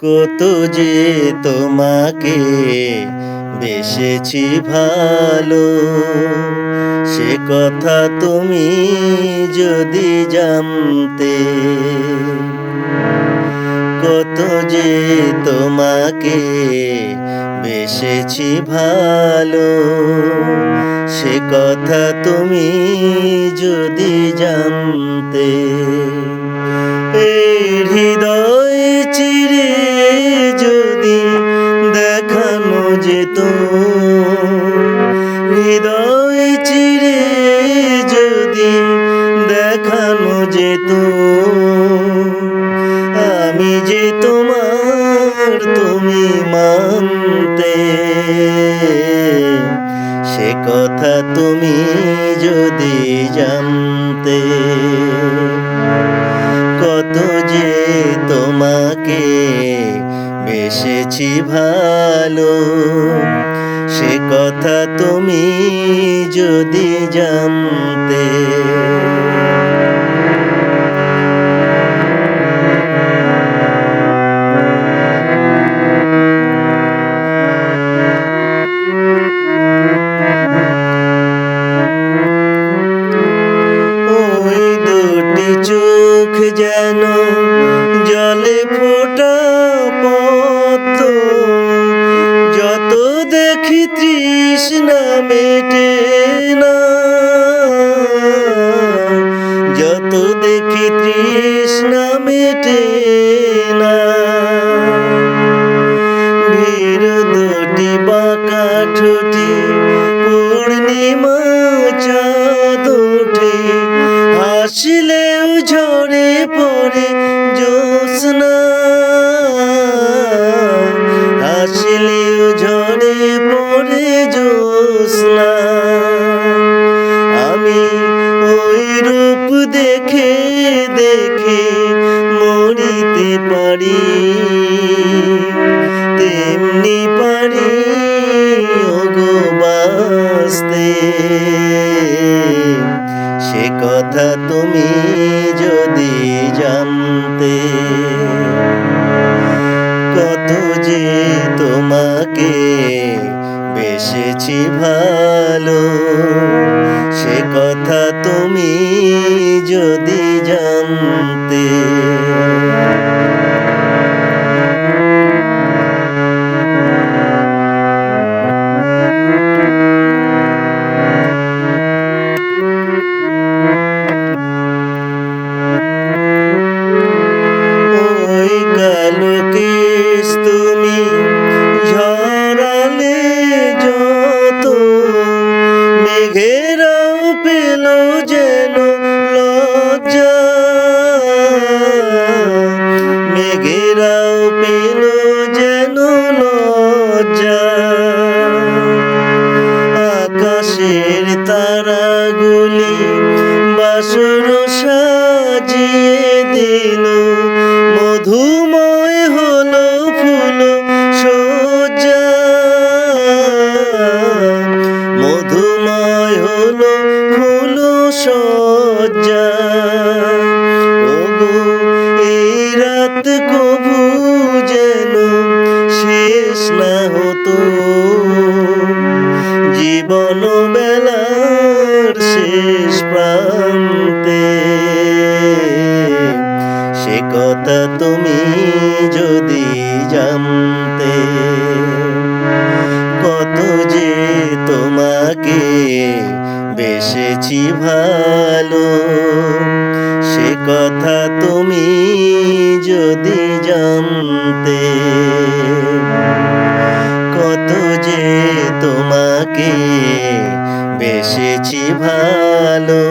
কত যে তোমাকে বেসেছি ভালো, সে কথা তুমি যদি জানতে। কত যে তোমাকে বেসেছি ভালো, সে কথা তুমি যদি জানতে। এই হৃদয় চিরে যদি দেখানো যেত, হৃদয় চিরে যদি দেখানো যেত, আমি যে তোমার তুমি মানতে। সে কথা তুমি যদি জানতে। কত যে তোমাকে বেসেছি ভালো, সে কথা তুমি যদি জানতে। ওই দুটি চোখ যেন জলে ফোটা পদ্ম, যত দেখি তৃষ্ণা মেটে না, যত দেখি তৃষ্ণা মেটে না। ভিড় দুটি বাঁকা ঠোঁটে পূর্ণিমা চাঁদ ওঠে, হাসিলেও ঝরে পড়ে জ্যোৎস্না, হাসিলেও ঝরে পড়ে জ্যোৎস্না। আমি ওই রূপ দেখে দেখে মরিতে পারি, তেমনি পারি ওগো বাঁচতে। সে কথা তুমি যদি জানতে। কত যে তোমাকে বেসেছি ভালো, সে কথা তুমি যদি জানতে। ওই কালো কেশ তুমি ঝরালে যত, মেঘেরাও পেল যেন লজ্জা, মেঘেরাও পেল যেন লজ্জা। আকাশের তারাগুলি বাসর সাজিয়ে দিল, মধুময় হলো ফুল সজ্জা, মধুময় হলো ফুল সজ্জা। ওগো এই রাত কবু যেন শেষ না হতো, জীবন বেলার শেষ প্রান্তে। সে কথা তুমি যদি জানতে। কত যে তোমাকে বেসেছি ভালো, সে কথা তুমি যদি জানতে। কত যে তোমাকে বেসেছি ভালো,